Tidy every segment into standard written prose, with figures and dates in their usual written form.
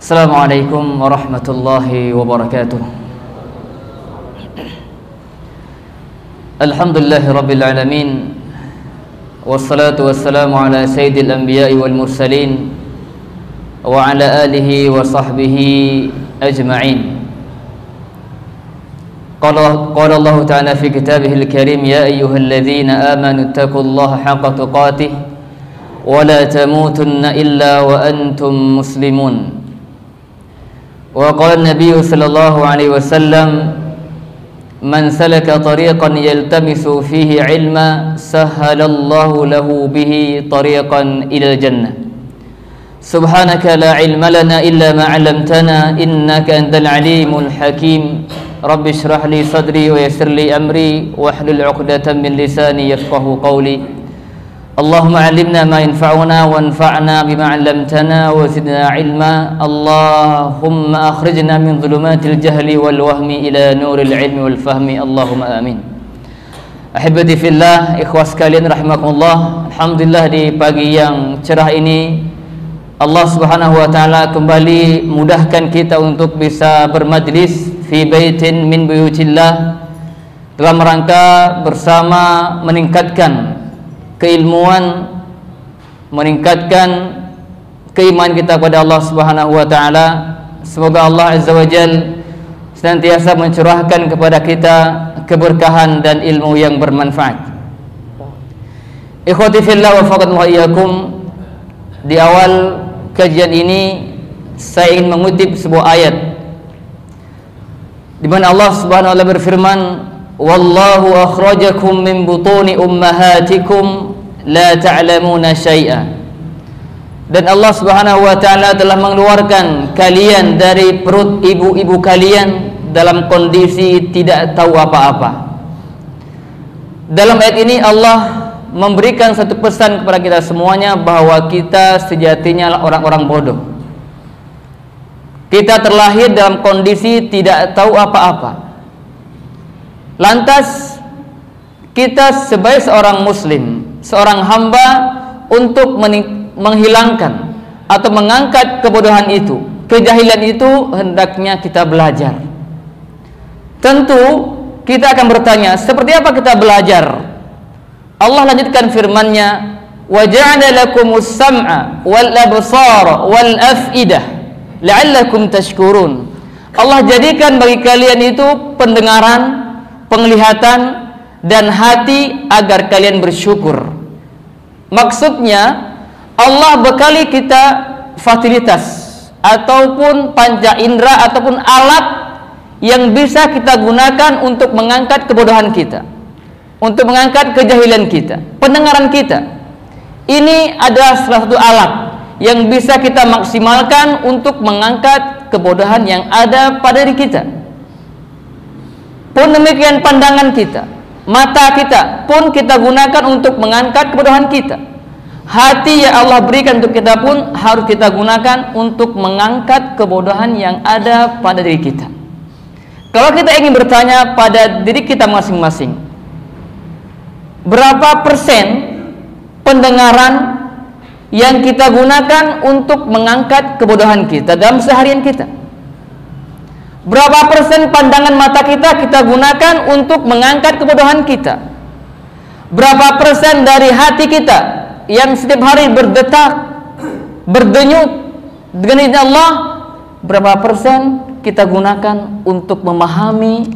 Assalamualaikum warahmatullahi wabarakatuh. Alhamdulillahi rabbil alamin. Wassalatu wassalamu ala sayyidil anbiya'i wal mursalin wa ala alihi wa sahbihi ajma'in. Qala Allah ta'ala fi kitabihil karim, ya ayyuhalladzina amanu taqullaha haqqa tuqatih wa la tamutunna illa wa antum muslimun. Wa qala an-nabiy sallallahu alaihi wasallam, man salaka tariqan yaltamisu fihi ilma sahhalallahu lahu bihi tariqan ila jannah. Subhanaka la ilma lana illa ma 'allamtana innaka antal alimul hakim. Rabbi shrah li sadri wa yassir li amri wahlul 'uqdatam min lisani yafqahu qawli. Allahumma 'allimna ma yanfa'una wanfa'na bima 'allamtana wa zidna 'ilma. Allahumma akhrijna min dhulumatil jahli wal wahmi ila nuril 'ilmi wal fahmi. Allahumma amin. Ahibati fillah, ikhwas sekalian rahimakumullah. Alhamdulillah, di pagi yang cerah ini Allah Subhanahu wa taala kembali mudahkan kita untuk bisa bermajlis fi baitin min buyutillah dalam rangka bersama meningkatkan keilmuan, meningkatkan keimanan kita kepada Allah Subhanahu wa taala. Semoga Allah Azza wa Jalla senantiasa mencurahkan kepada kita keberkahan dan ilmu yang bermanfaat. Ikhwati fillah wa faqadallahu iyyakum. Di awal kajian ini saya ingin mengutip sebuah ayat di mana Allah Subhanahu wa taala berfirman, wallahu akhrajakum min butuni ummahatikum la ta'lamuna syai'a. Dan Allah Subhanahu wa taala telah mengeluarkan kalian dari perut ibu-ibu kalian dalam kondisi tidak tahu apa-apa. Dalam ayat ini Allah memberikan satu pesan kepada kita semuanya bahwa kita sejatinya orang-orang bodoh. Kita terlahir dalam kondisi tidak tahu apa-apa. Lantas kita sebagai seorang muslim, seorang hamba, untuk menghilangkan atau mengangkat kebodohan itu, kejahilan itu, hendaknya kita belajar. Tentu kita akan bertanya, seperti apa kita belajar? Allah lanjutkan firman-Nya, wa ja'ala lakumus sam'a wal absara wal af'idah la'allakum tashkurun. Allah jadikan bagi kalian itu pendengaran, penglihatan dan hati agar kalian bersyukur. Maksudnya Allah bekali kita fasilitas ataupun panca indera ataupun alat yang bisa kita gunakan untuk mengangkat kebodohan kita, untuk mengangkat kejahilan kita. Pendengaran kita ini adalah salah satu alat yang bisa kita maksimalkan untuk mengangkat kebodohan yang ada pada diri kita. Pun demikian pandangan kita, mata kita pun kita gunakan untuk mengangkat kebodohan kita. Hati yang Allah berikan untuk kita pun harus kita gunakan untuk mengangkat kebodohan yang ada pada diri kita. Kalau kita ingin bertanya pada diri kita masing-masing, berapa persen pendengaran yang kita gunakan untuk mengangkat kebodohan kita dalam seharian kita? Berapa persen pandangan mata kita gunakan untuk mengangkat kebodohan kita? Berapa persen dari hati kita yang setiap hari berdetak, berdenyut dengan izin Allah, berapa persen kita gunakan untuk memahami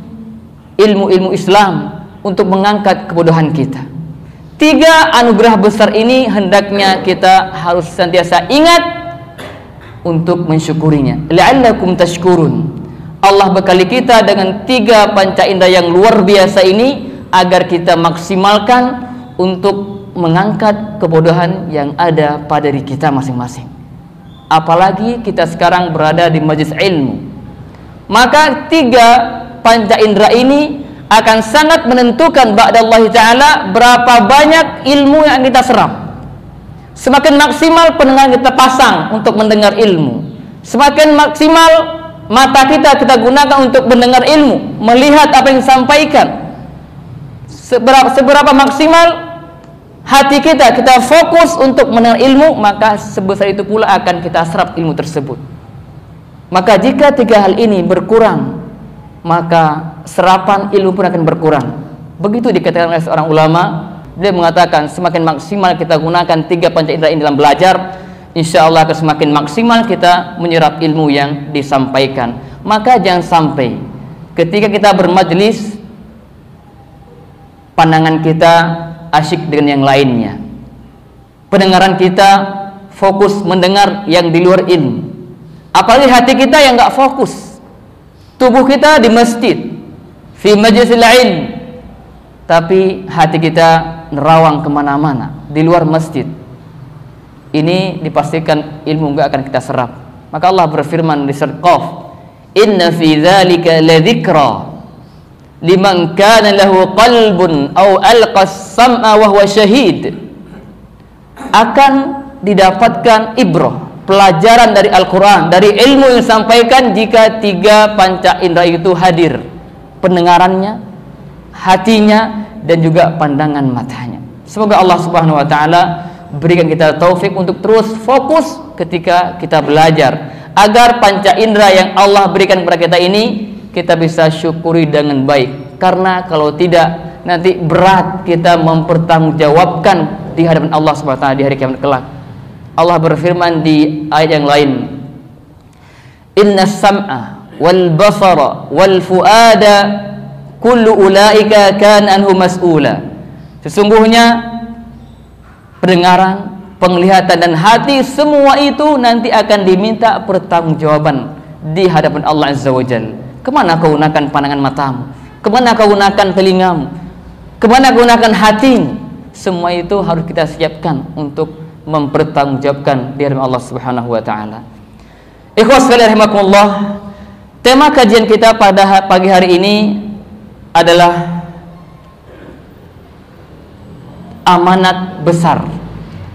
ilmu-ilmu Islam, untuk mengangkat kebodohan kita? 3 anugerah besar ini hendaknya kita harus senantiasa ingat untuk mensyukurinya. La'allakum tashkurun. Allah bekali kita dengan 3 panca indera yang luar biasa ini agar kita maksimalkan untuk mengangkat kebodohan yang ada pada diri kita masing-masing. Apalagi kita sekarang berada di majelis ilmu, maka 3 panca indera ini akan sangat menentukan ba'dallah ta'ala berapa banyak ilmu yang kita serap. Semakin maksimal pendengaran kita pasang untuk mendengar ilmu, semakin maksimal mata kita gunakan untuk mendengar ilmu, melihat apa yang disampaikan. Seberapa maksimal hati kita fokus untuk mendengar ilmu, maka sebesar itu pula akan kita serap ilmu tersebut. Maka jika 3 hal ini berkurang, maka serapan ilmu pun akan berkurang. Begitu dikatakan oleh seorang ulama. Dia mengatakan semakin maksimal kita gunakan 3 panca indera ini dalam belajar, insya Allah akan semakin maksimal kita menyerap ilmu yang disampaikan. Maka jangan sampai ketika kita bermajlis, pandangan kita asyik dengan yang lainnya, pendengaran kita fokus mendengar yang di luar ilmu, apalagi hati kita yang nggak fokus. Tubuh kita di masjid, fi majlisil ilm, tapi hati kita nerawang kemana-mana di luar masjid. Ini dipastikan ilmu nggak akan kita serap. Maka Allah berfirman di surat Qaf, inna fi dzalika ladzikra liman kana lahu qalbun aw alqas sam'a wa huwa syahid. Akan didapatkan ibrah, pelajaran dari Al-Quran, dari ilmu yang disampaikan jika 3 panca indera itu hadir, pendengarannya, hatinya, dan juga pandangan matanya. Semoga Allah Subhanahu wa taala berikan kita taufik untuk terus fokus ketika kita belajar, agar panca indera yang Allah berikan kepada kita ini kita bisa syukuri dengan baik. Karena kalau tidak, nanti berat kita mempertanggungjawabkan di hadapan Allah Subhanahu wa taala di hari kiamat kelak. Allah berfirman di ayat yang lain, innas sam'a wal basara wal fuada kullu ulaika kana anhu mas'ula. Sesungguhnya pendengaran, penglihatan, dan hati, semua itu nanti akan diminta pertanggungjawaban di hadapan Allah Azza wa Jalla. Kemana kau gunakan pandangan matamu? Kemana kau gunakan telingamu? Kemana kau gunakan hatimu? Semua itu harus kita siapkan untuk mempertanggungjawabkan di hadapan Allah Subhanahu wa taala. Ikhwas sekalian rahimakumullah, tema kajian kita pada pagi hari ini adalah amanat besar.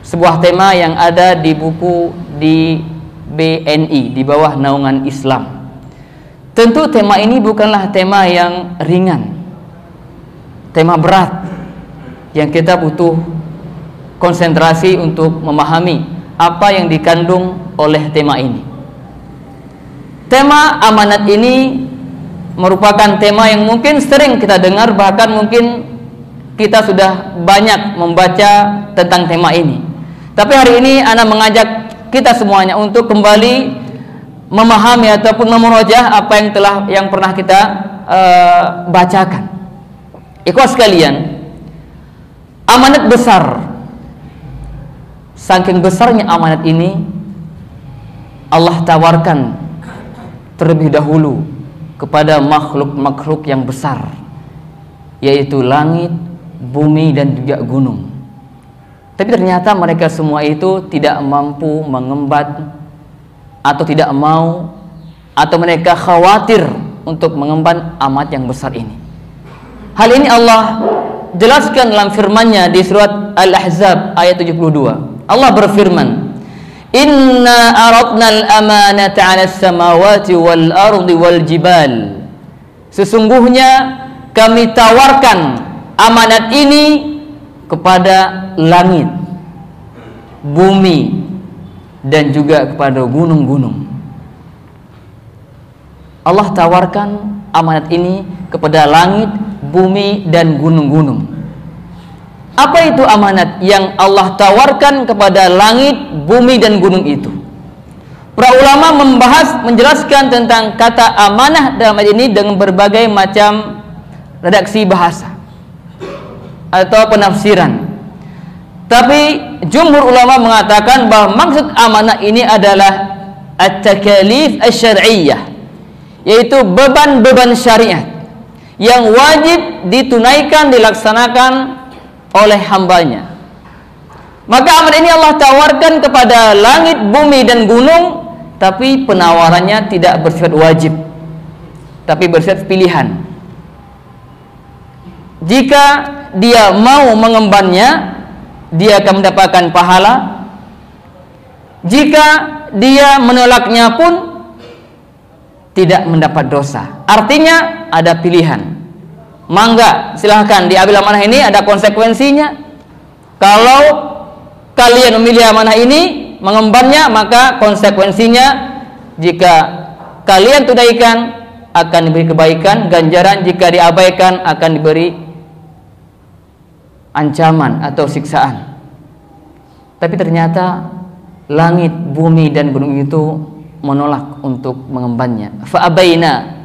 Sebuah tema yang ada di buku di BNI, di bawah naungan Islam. Tentu tema ini bukanlah tema yang ringan, tema berat yang kita butuh konsentrasi untuk memahami apa yang dikandung oleh tema ini. Tema amanat ini merupakan tema yang mungkin sering kita dengar, bahkan mungkin kita sudah banyak membaca tentang tema ini. Tapi hari ini ana mengajak kita semuanya untuk kembali memahami ataupun memurojaah apa yang pernah kita bacakan. Ikhwas sekalian, amanat besar. Saking besarnya amanat ini, Allah tawarkan terlebih dahulu kepada makhluk-makhluk yang besar, yaitu langit, bumi, dan juga gunung. Tapi ternyata mereka semua itu tidak mampu mengemban atau tidak mau, atau mereka khawatir untuk mengemban amanat yang besar ini. Hal ini Allah jelaskan dalam firman-Nya di surat Al-Ahzab ayat 72. Allah berfirman, inna aradna al-amanata 'ala as-samawati wal ardi wal jibal. Sesungguhnya kami tawarkan amanat ini kepada langit, bumi, dan juga kepada gunung-gunung. Allah tawarkan amanat ini kepada langit, bumi, dan gunung-gunung. Apa itu amanat yang Allah tawarkan kepada langit, bumi, dan gunung itu? Para ulama menjelaskan tentang kata amanah dalam ayat ini dengan berbagai macam redaksi bahasa atau penafsiran. Tapi jumhur ulama mengatakan bahwa maksud amanah ini adalah at-takalif asy-syar'iyyah, yaitu beban-beban syariat yang wajib ditunaikan, dilaksanakan oleh hambanya. Maka amanat ini Allah tawarkan kepada langit, bumi, dan gunung, tapi penawarannya tidak bersifat wajib, tapi bersifat pilihan. Jika dia mau mengembannya, dia akan mendapatkan pahala. Jika dia menolaknya pun tidak mendapat dosa. Artinya ada pilihan. Mangga, silahkan diambil amanah ini, ada konsekuensinya. Kalau kalian memilih amanah ini, mengembannya, maka konsekuensinya jika kalian tunaikan akan diberi kebaikan, ganjaran, jika diabaikan akan diberi ancaman atau siksaan. Tapi ternyata langit, bumi dan gunung itu menolak untuk mengembannya. Fa'abaina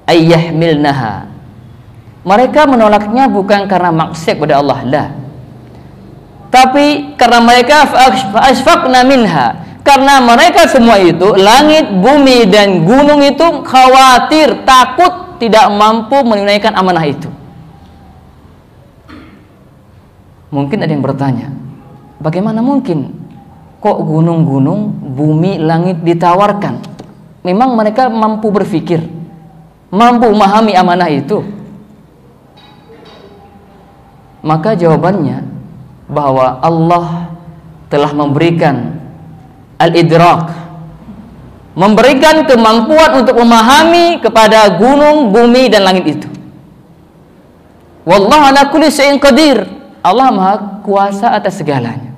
ayyahmilnaha. Mereka menolaknya bukan karena maksiat kepada Allah, lah. Tapi karena mereka fa'ashfaqna minha. Karena mereka semua itu, langit, bumi dan gunung itu khawatir, takut tidak mampu menunaikan amanah itu. Mungkin ada yang bertanya, bagaimana mungkin kok gunung-gunung, bumi, langit ditawarkan? Memang mereka mampu berpikir, mampu memahami amanah itu? Maka jawabannya bahwa Allah telah memberikan al-idrak, memberikan kemampuan untuk memahami kepada gunung, bumi dan langit itu. Wallahu ala kulli syai'in qadir. Allah Maha Kuasa atas segalanya.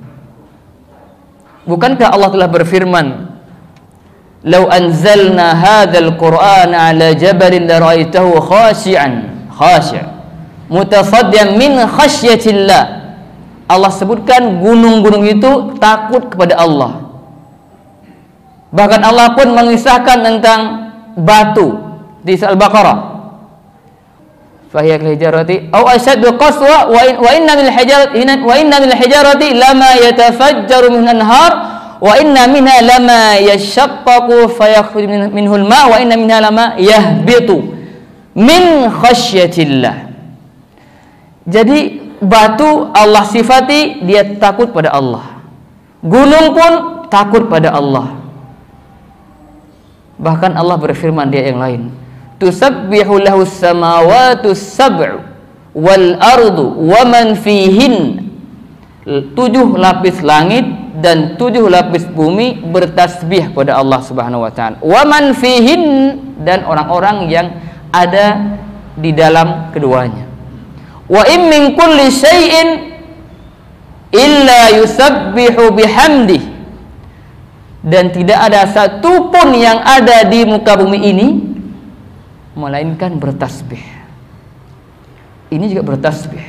Bukankah Allah telah berfirman, "Lau anzalna hadzal Qur'ana 'ala jabalin la ra'aitahu khashi'an mutasaddian min khasyatillah." Allah sebutkan gunung-gunung itu takut kepada Allah. Bahkan Allah pun mengisahkan tentang batu di surah Al-Baqarah. Fahiya al-hijarati aw ashaddu qaswa wa inna min al-hijarati lama yatafajjaru min anhar wa inna minha lama yashaqqaqu fayakhruju minhu al-ma wa inna minha lama yahbitu min khasyatillah. Jadi batu Allah sifati dia takut pada Allah. Gunung pun takut pada Allah. Bahkan Allah berfirman di ayat yang lain, tusabbihu lahu samawati sab'u wal ardu wa man fihin. 7 lapis langit dan 7 lapis bumi bertasbih kepada Allah Subhanahu wa taala. Wa man fihin, dan orang-orang yang ada di dalam keduanya. Wa in min kulli syai'in illa yusabbihu bihamdihi. Dan tidak ada satupun yang ada di muka bumi ini melainkan bertasbih. Ini juga bertasbih,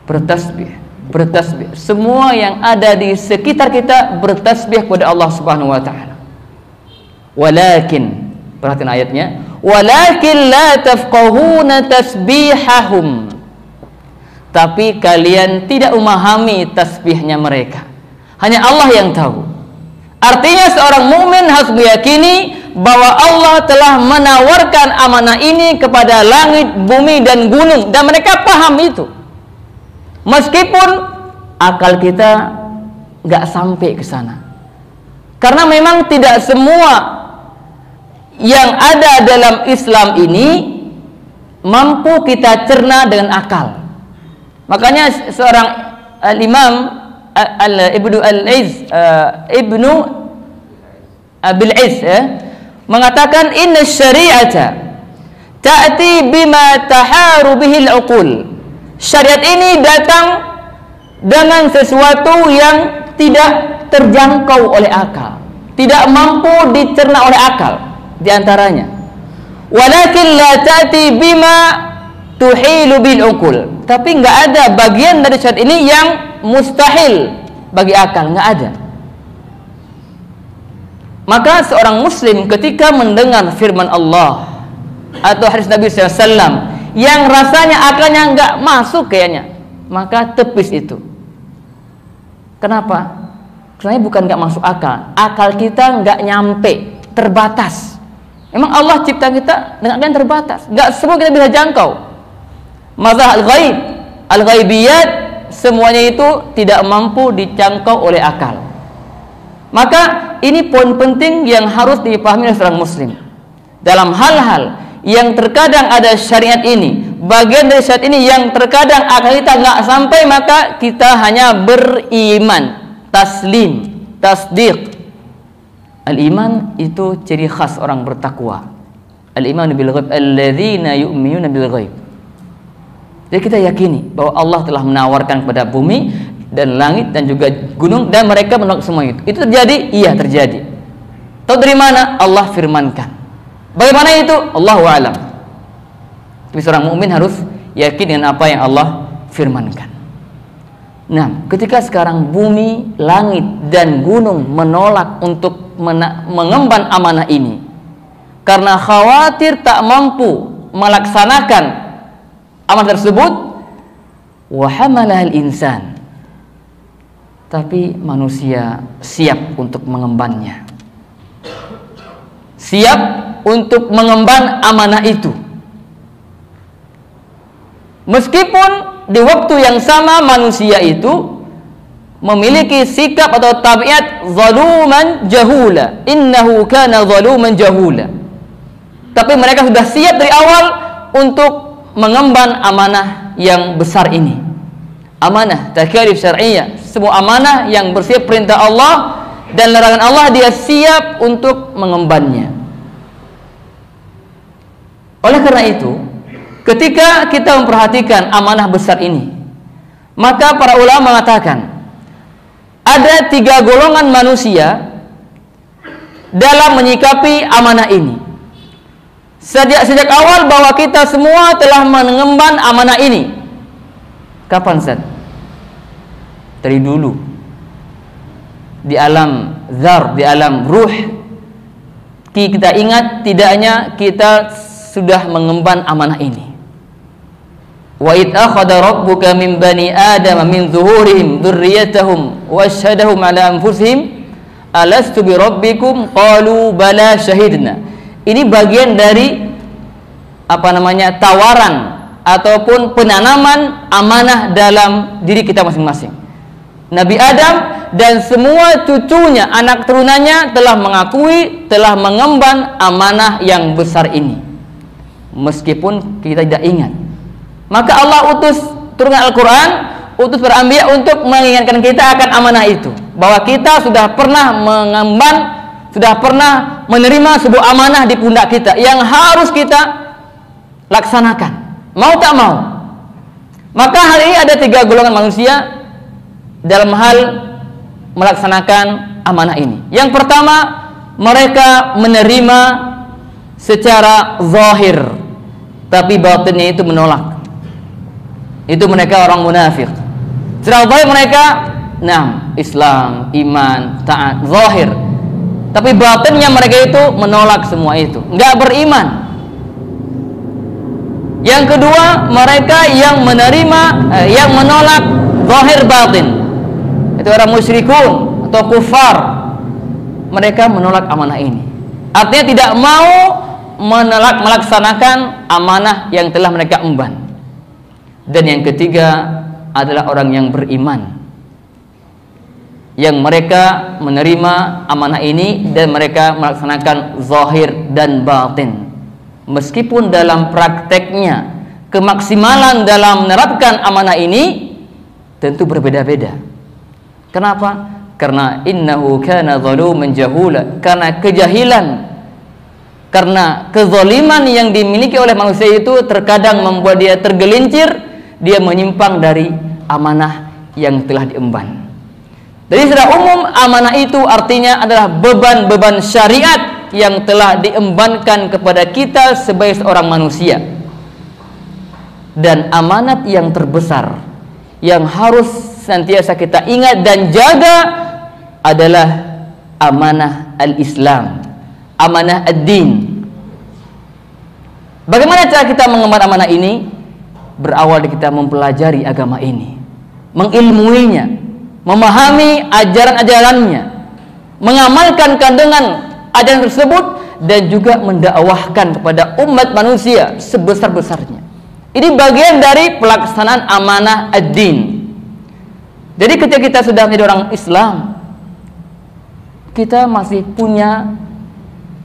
bertasbih, bertasbih. Semua yang ada di sekitar kita bertasbih kepada Allah Subhanahu wa taala. Walakin, perhatikan ayatnya, walakin la tafqahuna tasbihahum. Tapi kalian tidak memahami tasbihnya mereka. Hanya Allah yang tahu. Artinya seorang mukmin harus meyakini bahwa Allah telah menawarkan amanah ini kepada langit, bumi dan gunung, dan mereka paham itu. Meskipun akal kita nggak sampai ke sana. Karena memang tidak semua yang ada dalam Islam ini mampu kita cerna dengan akal. Makanya seorang Imam Ibnu Abil Iz mengatakan inna syari'ata ta'ti bima taharu bihi al-uqul. Syariat ini datang dengan sesuatu yang tidak terjangkau oleh akal, tidak mampu dicerna oleh akal. Di antaranya, walakin la ta'ti bima tuhilu bil uqul. Tapi nggak ada bagian dari syariat ini yang mustahil bagi akal, nggak ada. Maka seorang muslim ketika mendengar firman Allah atau hadis Nabi SAW yang rasanya akalnya nggak masuk kayaknya, maka tepis itu. Kenapa? Karena bukan nggak masuk akal, akal kita nggak nyampe, terbatas. Memang Allah cipta kita dengan akal yang terbatas, nggak semua kita bisa jangkau. Mazhar al-ghaib, al-ghaibiyat, semuanya itu tidak mampu dijangkau oleh akal. Maka ini poin penting yang harus dipahami oleh seorang muslim. Dalam hal-hal yang terkadang ada syariat ini, bagian dari syariat ini yang terkadang akal kita nggak sampai, maka kita hanya beriman, taslim, tasdiq. Al-iman itu ciri khas orang bertakwa. Al-iman bil ghaib, alladzina yu'minuna bil ghaib. Jadi kita yakini bahwa Allah telah menawarkan kepada bumi dan langit dan juga gunung, dan mereka menolak semua itu. Itu terjadi? Iya terjadi. Tahu dari mana? Allah firmankan. Bagaimana itu? Allahu a'lam. Tapi seorang mukmin harus yakin dengan apa yang Allah firmankan. Nah, ketika sekarang bumi, langit, dan gunung menolak untuk mengemban amanah ini karena khawatir tak mampu melaksanakan amanah tersebut, wa hamalahal insan, tapi manusia siap untuk mengembannya, siap untuk mengemban amanah itu, meskipun di waktu yang sama manusia itu memiliki sikap atau tabiat zaluman jahula, innahu kana zaluman jahula, tapi mereka sudah siap dari awal untuk mengemban amanah yang besar ini. Amanah takalif syar'iyyah, semua amanah yang bersifat perintah Allah dan larangan Allah, dia siap untuk mengembannya. Oleh karena itu, ketika kita memperhatikan amanah besar ini, maka para ulama mengatakan ada 3 golongan manusia dalam menyikapi amanah ini. Sejak awal bahwa kita semua telah mengemban amanah ini. Kapan, Ustaz? Dari dulu. Di alam zar, di alam ruh, kita ingat tidaknya kita sudah mengemban amanah ini. Wa id akhadha rabbuka min bani adama min zuhurihim dzurriyyatahum wa asyhadahum ala anfusihim alastu bi rabbikum qalu bala syahidna. Ini bagian dari tawaran ataupun penanaman amanah dalam diri kita masing-masing. Nabi Adam dan semua cucunya, anak turunannya telah mengakui, telah mengemban amanah yang besar ini, meskipun kita tidak ingat. Maka Allah utus turunkan Al-Quran, utus para anbiya untuk mengingatkan kita akan amanah itu, bahwa kita sudah pernah mengemban, sudah pernah menerima sebuah amanah di pundak kita yang harus kita laksanakan, mau tak mau. Maka hal ini ada 3 golongan manusia dalam hal melaksanakan amanah ini. Yang pertama, mereka menerima secara zahir, tapi batinnya itu menolak. Itu mereka orang munafik. Secara zahir mereka Islam, iman, taat, zahir, tapi batinnya mereka itu menolak semua itu, enggak beriman. Yang kedua, mereka yang menerima, yang menolak zahir batin, itu orang musyrikun atau kufar. Mereka menolak amanah ini, artinya tidak mau melaksanakan amanah yang telah mereka emban. Dan yang ketiga adalah orang yang beriman, yang mereka menerima amanah ini dan mereka melaksanakan zahir dan batin, meskipun dalam prakteknya kemaksimalan dalam menerapkan amanah ini tentu berbeda-beda. Kenapa? Karena innahu kana zaluman jahula, karena kejahilan, karena kezaliman yang dimiliki oleh manusia itu terkadang membuat dia tergelincir, dia menyimpang dari amanah yang telah diemban. Jadi secara umum amanah itu artinya adalah beban-beban syariat yang telah diembankan kepada kita sebagai seorang manusia. Dan amanat yang terbesar yang harus senantiasa kita ingat dan jaga adalah amanah al-Islam, amanah ad-din. Bagaimana cara kita mengemban amanah ini? Berawal dari kita mempelajari agama ini, mengilmuinya, memahami ajaran-ajarannya, mengamalkan kandungan ajaran tersebut, dan juga mendakwahkan kepada umat manusia sebesar-besarnya. Ini bagian dari pelaksanaan amanah ad-din. Jadi ketika kita sudah menjadi orang Islam, kita masih punya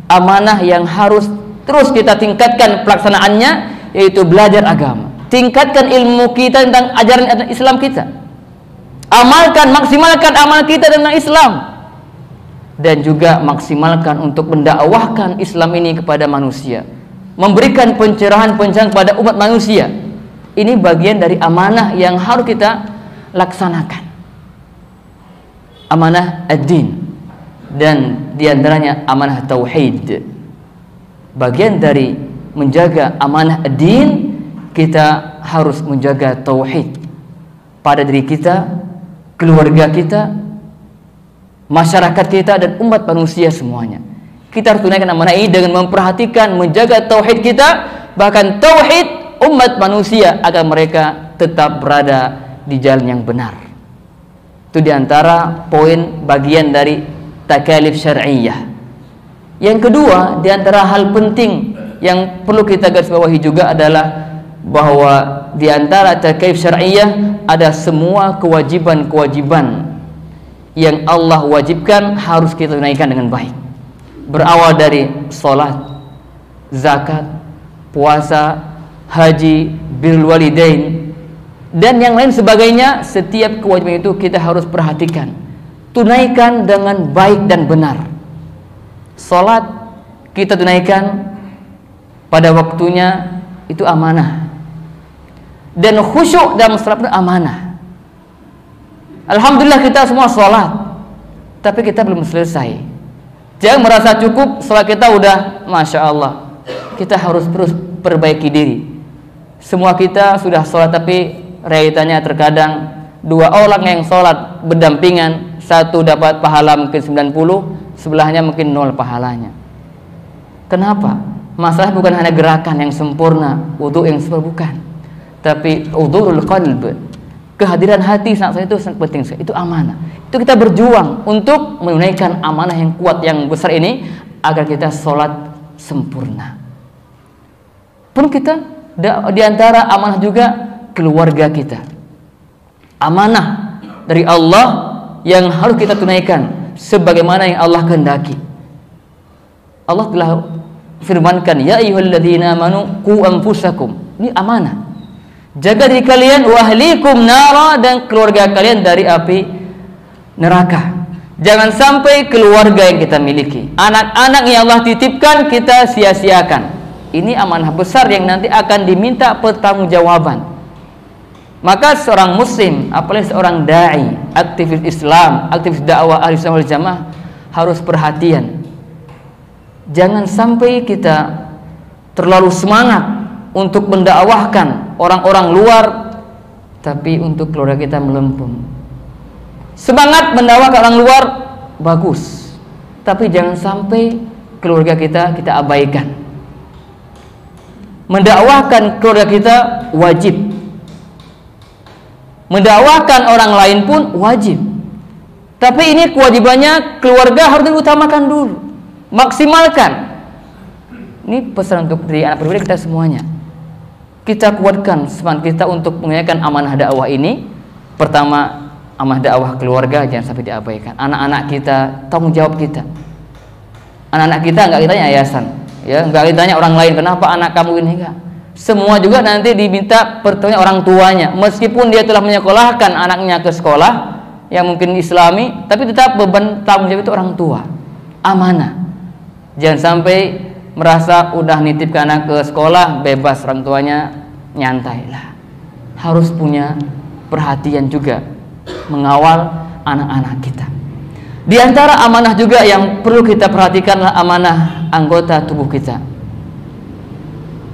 amanah yang harus terus kita tingkatkan pelaksanaannya, yaitu belajar agama. Tingkatkan ilmu kita tentang ajaran Islam kita. Amalkan, maksimalkan amal kita tentang Islam. Dan juga maksimalkan untuk mendakwahkan Islam ini kepada manusia, memberikan pencerahan-pencerahan kepada umat manusia. Ini bagian dari amanah yang harus kita laksanakan, amanah ad-din, dan diantaranya amanah tauhid. bagian dari menjaga amanah din, kita harus menjaga tauhid pada diri kita, keluarga kita, masyarakat kita, dan umat manusia semuanya. Kita harus tunaikan amanah ini dengan memperhatikan, menjaga tauhid kita, bahkan tauhid umat manusia, agar mereka tetap berada di jalan yang benar. Itu diantara poin bagian dari takalif syar'iyyah. Yang kedua, diantara hal penting yang perlu kita garis bawahi juga adalah bahwa diantara takalif syar'iyyah ada semua kewajiban-kewajiban yang Allah wajibkan harus kita tunaikan dengan baik. Berawal dari sholat, zakat, puasa, haji, birrul walidain, dan yang lain sebagainya. Setiap kewajiban itu kita harus perhatikan, tunaikan dengan baik dan benar. Sholat kita tunaikan pada waktunya, itu amanah, dan khusyuk dalam sholat itu amanah. Alhamdulillah kita semua sholat, tapi kita belum selesai. Jangan merasa cukup sholat kita udah Masya Allah. Kita harus terus perbaiki diri. Semua kita sudah sholat, tapi realitanya terkadang dua orang yang sholat berdampingan, satu dapat pahala mungkin 90, sebelahnya mungkin 0 pahalanya. Kenapa? Masalah bukan hanya gerakan yang sempurna, wudu yang sempurna, bukan, tapi hudurul qalb, kehadiran hati saat itu sangat penting. Itu amanah. Itu kita berjuang untuk menunaikan amanah yang kuat, yang besar ini, agar kita sholat sempurna. Pun kita diantara amanah juga keluarga kita. Amanah dari Allah yang harus kita tunaikan sebagaimana yang Allah kehendaki. Allah telah firmankan, ya ayyuhalladzina amanu qu anfusakum. Ini amanah. Jaga diri kalian, wa ahlikum nara, dan keluarga kalian dari api neraka. Jangan sampai keluarga yang kita miliki, anak-anak yang Allah titipkan, kita sia-siakan. Ini amanah besar yang nanti akan diminta pertanggungjawaban. Maka seorang muslim, apalagi seorang dai, aktivis Islam, aktivis dakwah ahli sunnah wal jamaah, harus perhatian. Jangan sampai kita terlalu semangat untuk mendakwahkan orang-orang luar, tapi untuk keluarga kita melempem. Semangat mendakwahkan orang luar bagus, tapi jangan sampai keluarga kita abaikan. Mendakwahkan keluarga kita wajib, mendakwahkan orang lain pun wajib, tapi ini kewajibannya keluarga harus diutamakan dulu, maksimalkan. Ini pesan untuk diri anak pribadi kita semuanya. Kita kuatkan semangat kita untuk menunaikan amanah dakwah ini. Pertama, amanah dakwah keluarga jangan sampai diabaikan. Anak-anak kita, tanggung jawab kita. Anak-anak kita nggak ditanya yayasan, ya, nggak ditanya orang lain kenapa anak kamu ini, enggak. Semua juga nanti diminta pertanyaan orang tuanya, meskipun dia telah menyekolahkan anaknya ke sekolah yang mungkin Islami, tapi tetap beban tanggung jawab itu orang tua. Amanah. Jangan sampai merasa udah nitip ke anak ke sekolah bebas, orang tuanya nyantai lah. Harus punya perhatian juga mengawal anak-anak kita. Di antara amanah juga yang perlu kita perhatikanlah amanah anggota tubuh kita.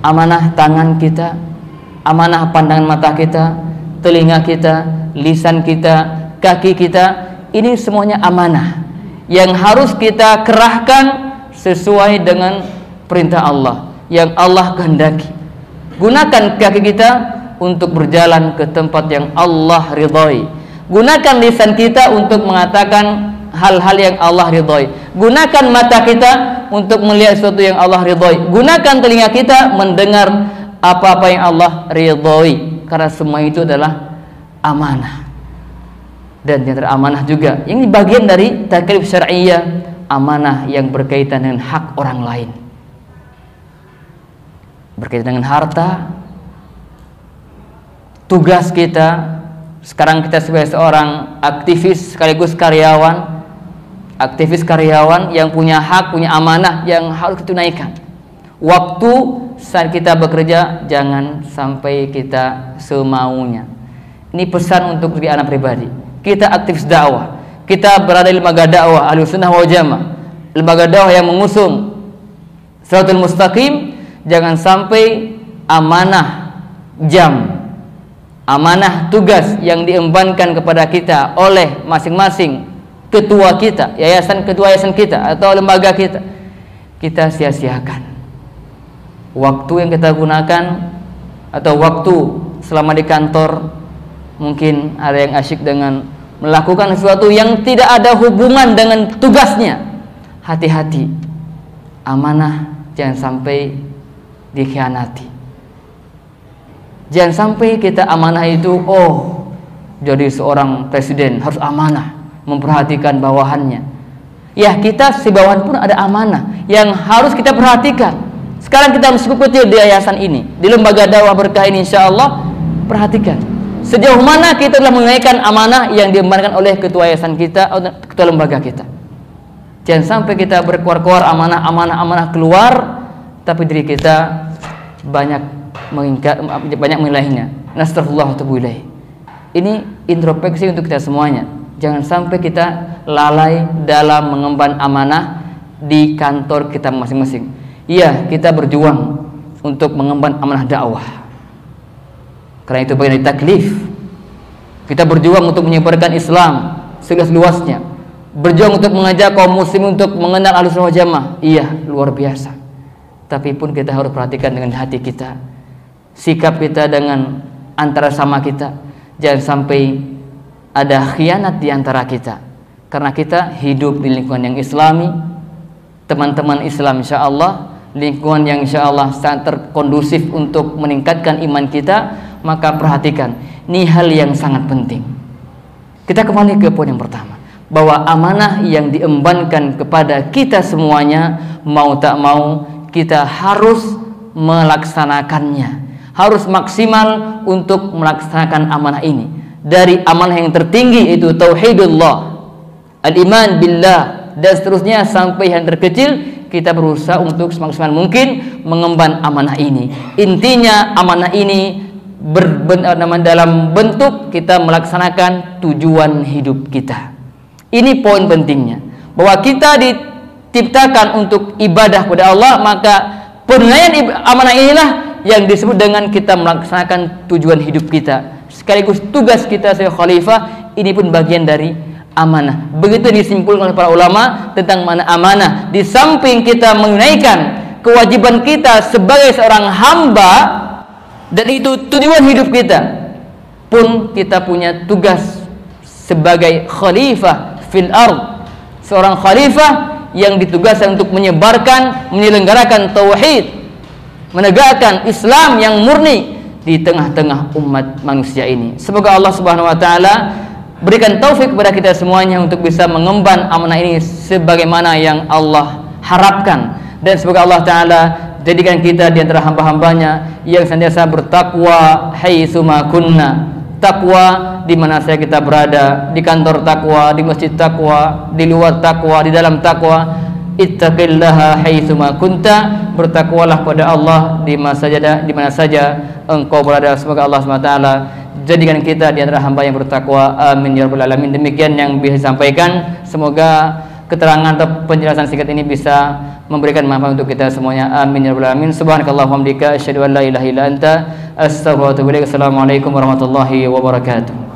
Amanah tangan kita, amanah pandangan mata kita, telinga kita, lisan kita, kaki kita. Ini semuanya amanah yang harus kita kerahkan sesuai dengan perintah Allah yang Allah kehendaki. Gunakan kaki kita untuk berjalan ke tempat yang Allah ridhoi. Gunakan lisan kita untuk mengatakan hal-hal yang Allah ridhoi. Gunakan mata kita untuk melihat sesuatu yang Allah ridhoi. Gunakan telinga kita mendengar apa-apa yang Allah ridhoi. Karena semua itu adalah amanah. Dan yang teramanah juga, ini bagian dari taklif syar'iyyah, amanah yang berkaitan dengan hak orang lain, berkaitan dengan harta. Tugas kita sekarang, kita sebagai seorang aktivis sekaligus karyawan, aktivis karyawan yang punya hak, punya amanah yang harus ditunaikan. Waktu saat kita bekerja jangan sampai kita semaunya. Ini pesan untuk diri anak pribadi. Kita aktivis dakwah, kita berada di lembaga dakwah Ahlussunnah wal Jamaah, lembaga dakwah yang mengusung Siratal mustaqim, jangan sampai amanah jam, amanah tugas yang diembankan kepada kita oleh masing-masing ketua kita, ketua yayasan kita atau lembaga kita, kita sia-siakan. Waktu yang kita gunakan atau waktu selama di kantor, mungkin ada yang asyik dengan melakukan sesuatu yang tidak ada hubungan dengan tugasnya. Hati-hati, amanah jangan sampai dikhianati. Jangan sampai kita amanah itu, jadi seorang presiden harus amanah, memperhatikan bawahannya. Ya, kita si bawahan pun ada amanah yang harus kita perhatikan. Sekarang kita harus ikuti di yayasan ini, di lembaga dakwah berkah ini, insya Allah. Perhatikan sejauh mana kita telah menunaikan amanah yang diembankan oleh ketua yayasan kita atau ketua lembaga kita. Jangan sampai kita berkuar-kuar amanah keluar, tapi diri kita banyak menilainya. Nastaghfirullah wa atubu ilaih. Ini introspeksi untuk kita semuanya. Jangan sampai kita lalai dalam mengemban amanah di kantor kita masing-masing. Iya, kita berjuang untuk mengemban amanah dakwah. Karena itu bagian dari taklif. Kita berjuang untuk menyebarkan Islam seluas-luasnya. Berjuang untuk mengajak kaum muslim untuk mengenal Ahlussunnah wal Jamaah. Iya, luar biasa. Tapi pun kita harus perhatikan dengan hati kita, sikap kita dengan antara sama kita. Jangan sampai ada khianat di antara kita, karena kita hidup di lingkungan yang islami, teman-teman Islam insya Allah, lingkungan yang insya Allah sangat terkondusif untuk meningkatkan iman kita. Maka perhatikan, ini hal yang sangat penting. Kita kembali ke poin yang pertama, bahwa amanah yang diembankan kepada kita semuanya, mau tak mau kita harus melaksanakannya, harus maksimal untuk melaksanakan amanah ini. Dari amanah yang tertinggi itu tauhidullah, al-iman billah, dan seterusnya sampai yang terkecil, kita berusaha untuk semaksimal mungkin mengemban amanah ini. Intinya amanah ini dalam bentuk kita melaksanakan tujuan hidup kita. Ini poin pentingnya, bahwa kita diciptakan untuk ibadah kepada Allah, maka penilaian amanah inilah yang disebut dengan kita melaksanakan tujuan hidup kita, sekaligus tugas kita sebagai khalifah. Ini pun bagian dari amanah. Begitu disimpulkan oleh para ulama tentang mana amanah. Di samping kita menunaikan kewajiban kita sebagai seorang hamba, dan itu tujuan hidup kita, pun kita punya tugas sebagai khalifah fil ard, seorang khalifah yang ditugaskan untuk menyebarkan, menyelenggarakan tauhid, menegakkan Islam yang murni di tengah-tengah umat manusia ini. Semoga Allah Subhanahu wa taala berikan taufik kepada kita semuanya untuk bisa mengemban amanah ini sebagaimana yang Allah harapkan, dan semoga Allah taala jadikan kita di antara hamba-hambanya yang senantiasa bertakwa haitsuma kunna. Takwa di mana saja kita berada, di kantor takwa, di masjid takwa, di luar takwa, di dalam takwa. Ittaqillaha haitsuma kunta, bertakwalah pada Allah di mana saja engkau berada. Semoga Allah SWT jadikan kita di antara hamba yang bertakwa. Amin ya rabbal alamin. Demikian yang bisa disampaikan. Semoga keterangan atau penjelasan singkat ini bisa memberikan manfaat untuk kita semuanya. Amin ya rabbal alamin. Subhanakallahumma wa bihamdika asyhadu an la ilaha illa anta astaghfiruka wa atubu ilaik. Assalamualaikum warahmatullahi wabarakatuh.